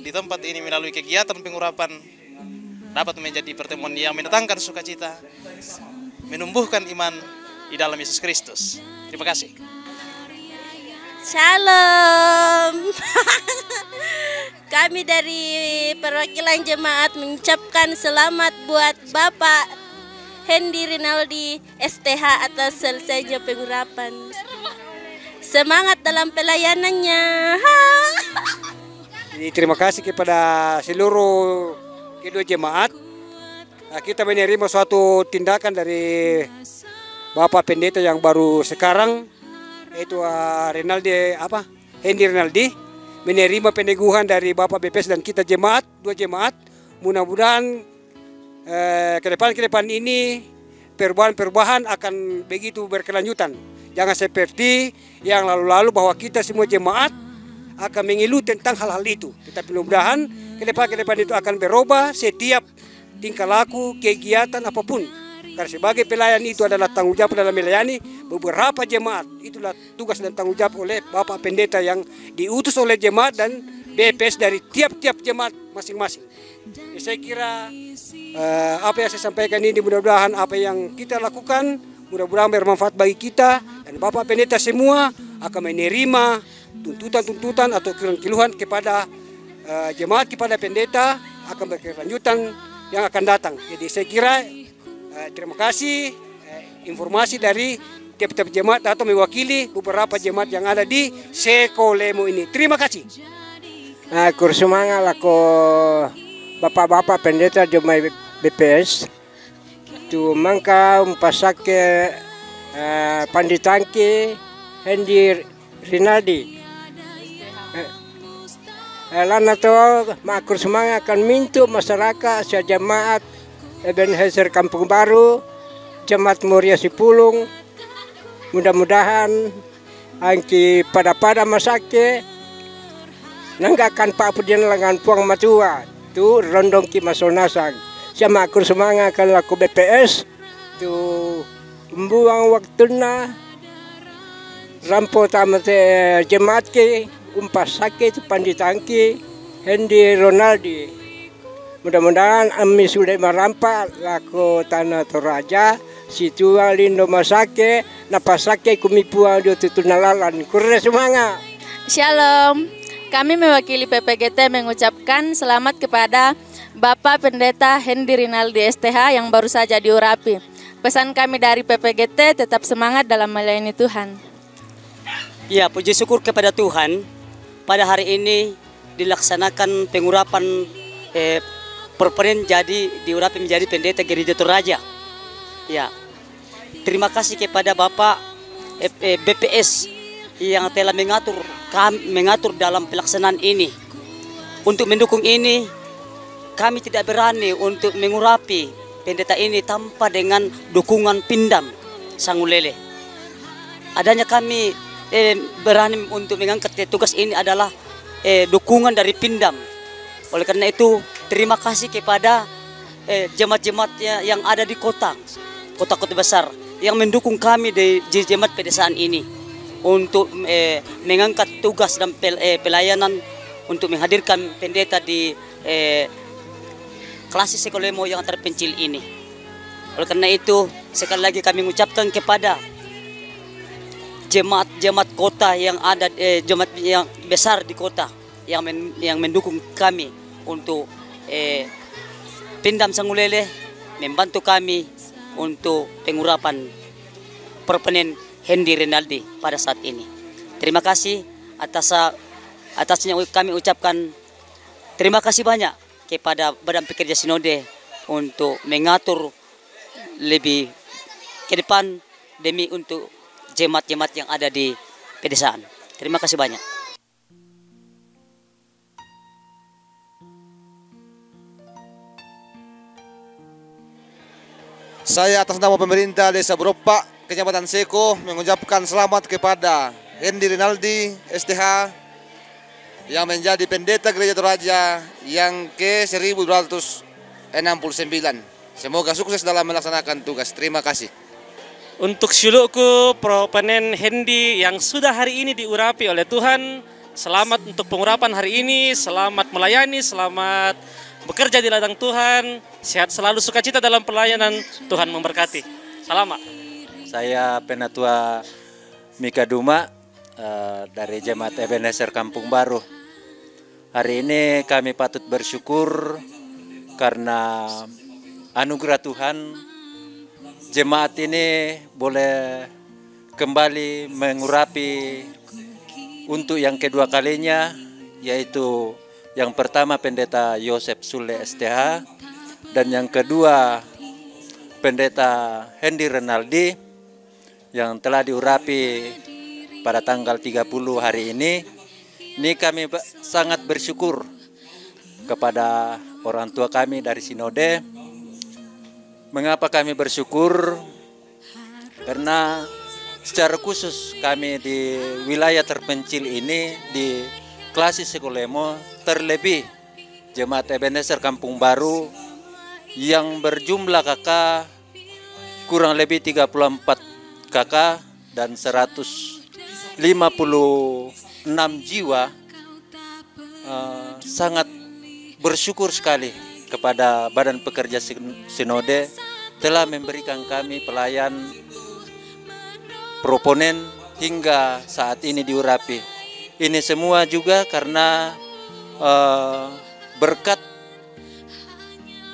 di tempat ini melalui kegiatan pengurapan dapat menjadi pertemuan yang mendatangkan sukacita, menumbuhkan iman di dalam Yesus Kristus. Terima kasih. Shalom. Kami dari perwakilan jemaat mengucapkan selamat buat Bapak Hendy Rinaldi STH atas selesainya pengurapan. Semangat dalam pelayanannya. Jadi, terima kasih kepada seluruh kedua jemaat. Kita menerima suatu tindakan dari Bapak Pendeta yang baru sekarang, yaitu Hendy Rinaldi, menerima peneguhan dari Bapak BPS dan kita jemaat, dua jemaat. Mudah-mudahan ke depan ini perubahan akan begitu berkelanjutan. Jangan seperti yang lalu-lalu bahwa kita semua jemaat akan mengeluh tentang hal-hal itu. Tetapi mudah-mudahan ke depan itu akan berubah setiap tingkah laku, kegiatan apapun. Karena sebagai pelayan itu adalah tanggung jawab dalam melayani beberapa jemaat. Itulah tugas dan tanggung jawab oleh Bapak Pendeta yang diutus oleh jemaat dan BPS dari tiap-tiap jemaat masing-masing. Saya kira apa yang saya sampaikan ini mudah-mudahan apa yang kita lakukan mudah-mudahan bermanfaat bagi kita, dan Bapak Pendeta semua akan menerima tuntutan-tuntutan atau keluhan kepada jemaat kepada pendeta akan berkelanjutan yang akan datang. Jadi saya kira terima kasih informasi dari tiap-tiap jemaat atau mewakili beberapa jemaat yang ada di Sekolemo ini. Terima kasih. Kursumangan lako bapak-bapak pendeta jemaat BPS tu mangka umpasake panditangki Hendy Rinaldi. Lana to makur semangat akan mintu masyarakat sejamaat Ebenezer Kampung Baru, Jemaat Moria Sipulung. Mudah-mudahan angki pada masake nanggakan Pak Pudian lengan puang matua tu rondong ki masonasang. Sama makur semangat akan laku BPS tu membuang waktuna rampo tamat jemaat ke umpas sakit panditangki Hendy Rinaldi. Mudah-mudahan kami sudah merampak laku tanah Toraja situa lindo masake napasake kumipuang do tutunalalan. Kurre semangat. Shalom. Kami mewakili PPGT mengucapkan selamat kepada Bapak Pendeta Hendy Rinaldi STH yang baru saja diurapi. Pesan kami dari PPGT tetap semangat dalam melayani Tuhan. Ya, puji syukur kepada Tuhan. Pada hari ini dilaksanakan pengurapan proponen jadi diurapi menjadi pendeta Gereja Toraja. Ya, terima kasih kepada Bapak BPS yang telah mengatur dalam pelaksanaan ini. Untuk mendukung ini, kami tidak berani untuk mengurapi pendeta ini tanpa dengan dukungan Pindam Sangulele. Adanya kami berani untuk mengangkat tugas ini adalah dukungan dari Pindam. Oleh karena itu, terima kasih kepada jemaat-jemaat yang ada di kota-kota besar yang mendukung kami di jemaat pedesaan ini untuk mengangkat tugas dan pelayanan untuk menghadirkan pendeta di Klasik Sekolemo yang terpencil ini. Oleh karena itu, sekali lagi kami mengucapkan kepada jemaat kota yang ada, jemaat yang besar di kota yang mendukung kami untuk Pindam Sangulele membantu kami untuk pengurapan perpenen Hendy Rinaldi pada saat ini. Terima kasih atasnya kami ucapkan terima kasih banyak kepada Badan Pekerja Sinode untuk mengatur lebih ke depan demi untuk jemaat-jemaat yang ada di pedesaan. Terima kasih banyak. Saya atas nama pemerintah Desa Beropak, Kecamatan Seko, mengucapkan selamat kepada Hendy Rinaldi, STH, yang menjadi pendeta Gereja Toraja yang ke-1269. Semoga sukses dalam melaksanakan tugas. Terima kasih. Untuk sulukku propenen Hendy yang sudah hari ini diurapi oleh Tuhan, selamat untuk pengurapan hari ini, selamat melayani, selamat bekerja di ladang Tuhan, sehat selalu, sukacita dalam pelayanan, Tuhan memberkati. Selamat. Saya Penatua Mika Duma dari Jemaat Ebenezer Kampung Baru. Hari ini kami patut bersyukur karena anugerah Tuhan, jemaat ini boleh kembali mengurapi untuk yang kedua kalinya, yaitu yang pertama Pendeta Yosef Sule STH dan yang kedua Pendeta Hendy Rinaldi yang telah diurapi pada tanggal 30 hari ini. Ini kami sangat bersyukur kepada orang tua kami dari Sinode. Mengapa kami bersyukur? Karena secara khusus kami di wilayah terpencil ini di Klasi Sekolemo, terlebih Jemaat Ebenezer Kampung Baru yang berjumlah kakak kurang lebih 34 kakak dan 156 jiwa, sangat bersyukur sekali kepada Badan Pekerja Sinode telah memberikan kami pelayan proponen hingga saat ini diurapi. Ini semua juga karena berkat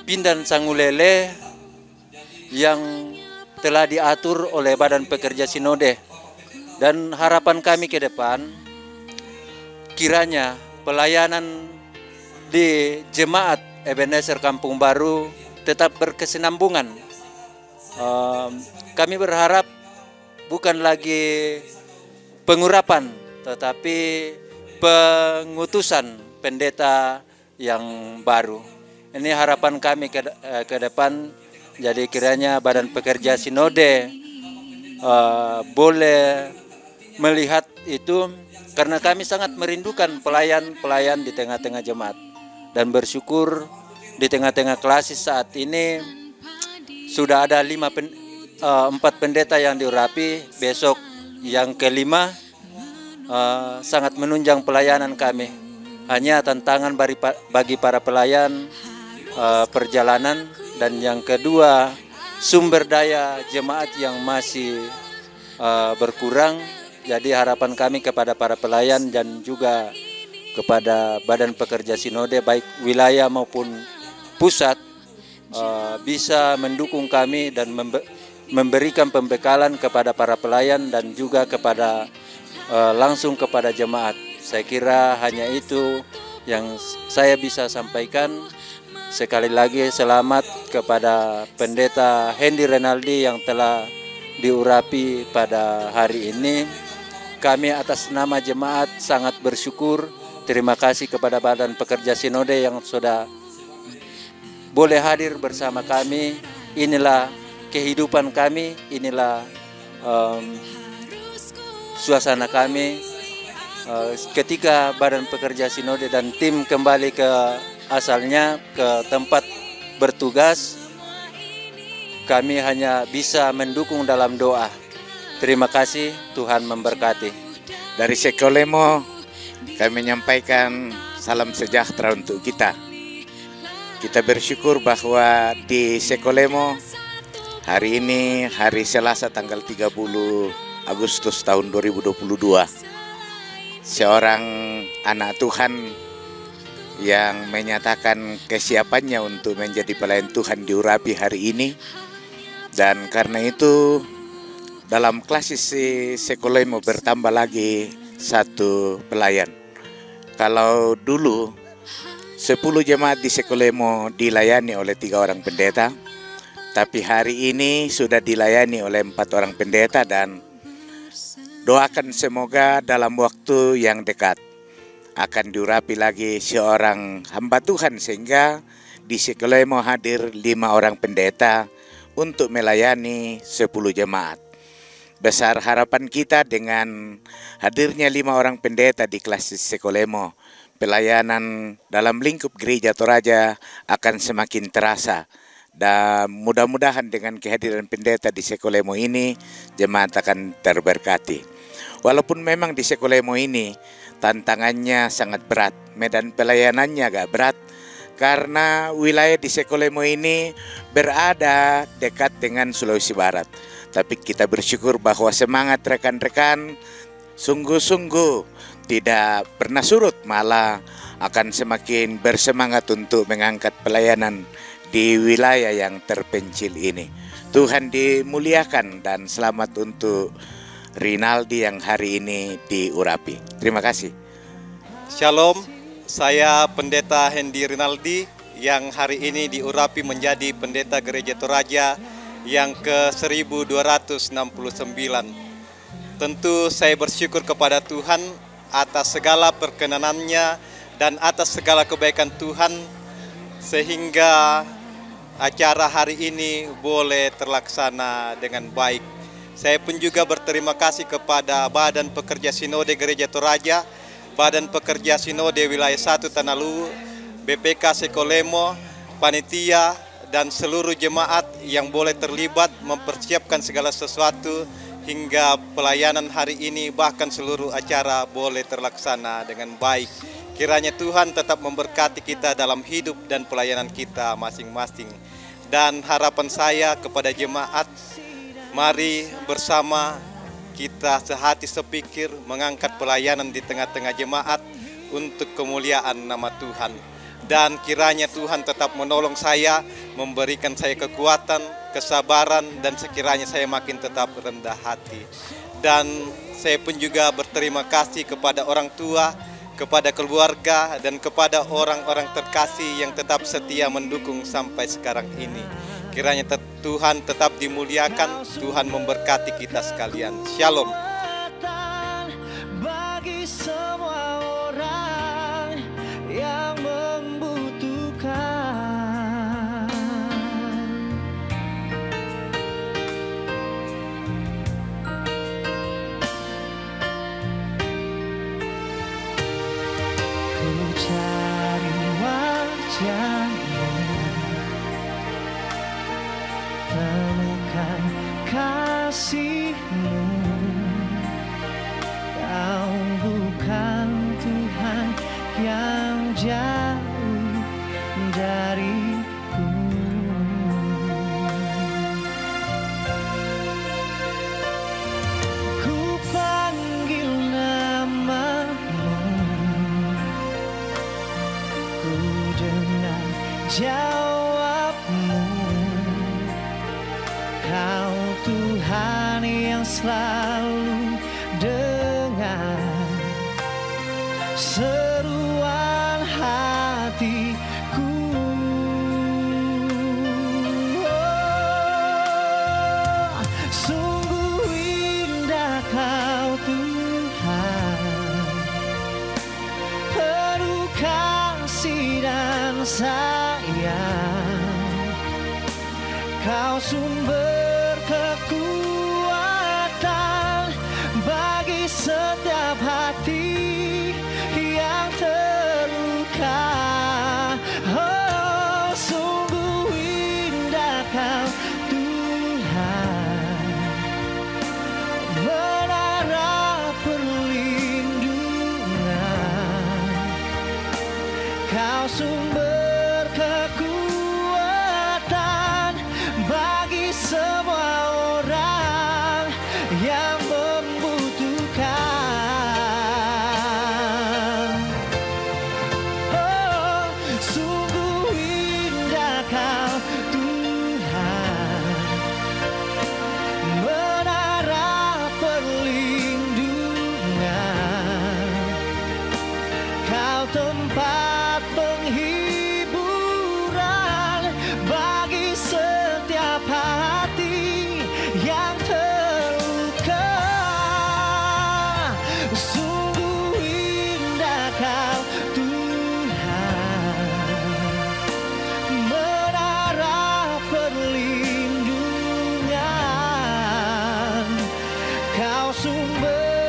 Pindan Sangulele yang telah diatur oleh Badan Pekerja Sinode. Dan harapan kami ke depan, kiranya pelayanan di Jemaat Ebenezer Kampung Baru tetap berkesinambungan. Kami berharap bukan lagi pengurapan, tetapi pengutusan pendeta yang baru. Ini harapan kami ke depan. Jadi kiranya Badan Pekerja Sinode boleh melihat itu, karena kami sangat merindukan pelayan-pelayan di tengah-tengah jemaat. Dan bersyukur di tengah-tengah klasis saat ini sudah ada 4 pendeta yang diurapi. Besok yang kelima, sangat menunjang pelayanan kami. Hanya tantangan bagi para pelayan perjalanan, dan yang kedua sumber daya jemaat yang masih berkurang. Jadi harapan kami kepada para pelayan dan juga kepada Badan Pekerja Sinode baik wilayah maupun pusat bisa mendukung kami dan memberikan pembekalan kepada para pelayan dan juga kepada langsung kepada jemaat. Saya kira hanya itu yang saya bisa sampaikan. Sekali lagi selamat kepada Pendeta Hendy Rinaldi yang telah diurapi pada hari ini. Kami atas nama jemaat sangat bersyukur. Terima kasih kepada Badan Pekerja Sinode yang sudah boleh hadir bersama kami. Inilah kehidupan kami, inilah suasana kami. Ketika Badan Pekerja Sinode dan tim kembali ke asalnya, ke tempat bertugas, kami hanya bisa mendukung dalam doa. Terima kasih, Tuhan memberkati. Dari Sekolemo kami menyampaikan salam sejahtera untuk kita. Kita bersyukur bahwa di Sekolemo hari ini hari Selasa tanggal 30 Agustus tahun 2022, seorang anak Tuhan yang menyatakan kesiapannya untuk menjadi pelayan Tuhan diurapi hari ini. Dan karena itu dalam klasis Sekolemo bertambah lagi satu pelayan. Kalau dulu 10 jemaat di Sekolemo dilayani oleh 3 orang pendeta, tapi hari ini sudah dilayani oleh 4 orang pendeta, dan doakan semoga dalam waktu yang dekat akan diurapi lagi seorang hamba Tuhan, sehingga di Sekolemo hadir 5 orang pendeta untuk melayani 10 jemaat. Besar harapan kita dengan hadirnya 5 orang pendeta di klasis Sekolemo, pelayanan dalam lingkup gereja Toraja akan semakin terasa. Dan mudah-mudahan dengan kehadiran pendeta di Sekolemo ini, jemaat akan terberkati. Walaupun memang di Sekolemo ini tantangannya sangat berat, medan pelayanannya agak berat, karena wilayah di Sekolemo ini berada dekat dengan Sulawesi Barat. Tapi kita bersyukur bahwa semangat rekan-rekan sungguh-sungguh tidak pernah surut, malah akan semakin bersemangat untuk mengangkat pelayanan di wilayah yang terpencil ini. Tuhan dimuliakan, dan selamat untuk Rinaldi yang hari ini diurapi. Terima kasih. Shalom, saya Pendeta Hendy Rinaldi yang hari ini diurapi menjadi Pendeta Gereja Toraja yang ke-1269. Tentu saya bersyukur kepada Tuhan atas segala perkenanannya dan atas segala kebaikan Tuhan, sehingga acara hari ini boleh terlaksana dengan baik. Saya pun juga berterima kasih kepada Badan Pekerja Sinode Gereja Toraja, Badan Pekerja Sinode Wilayah 1 Tanah Luwu, BPK Sekolemo, panitia, dan seluruh jemaat yang boleh terlibat mempersiapkan segala sesuatu hingga pelayanan hari ini, bahkan seluruh acara boleh terlaksana dengan baik. Kiranya Tuhan tetap memberkati kita dalam hidup dan pelayanan kita masing-masing. Dan harapan saya kepada jemaat, mari bersama kita sehati sepikir mengangkat pelayanan di tengah-tengah jemaat untuk kemuliaan nama Tuhan. Dan kiranya Tuhan tetap menolong saya, memberikan saya kekuatan, kesabaran, dan sekiranya saya makin tetap rendah hati. Dan saya pun juga berterima kasih kepada orang tua, kepada keluarga, dan kepada orang-orang terkasih yang tetap setia mendukung sampai sekarang ini. Kiranya Tuhan tetap dimuliakan, Tuhan memberkati kita sekalian. Shalom. Bagi semua orang yang membutuhkan, ku cari wajahmu, temukan kasih-Mu. Kau bukan Tuhan yang jauh dariku. Ku panggil namamu, ku dengar jawabmu. Kau Tuhan yang selalu dengar seruan hatiku. Oh, sungguh indah Kau Tuhan, penuh kasih dan sayang. Kau sumber kekuatan bagi setiap hati yang terluka. Oh, sungguh indah Kau Tuhan, menara perlindungan. Kau sumber kekuatan bagi semua orang yang membutuhkan. Sungguh indah Kau Tuhan, menara perlindungan, Kau sumber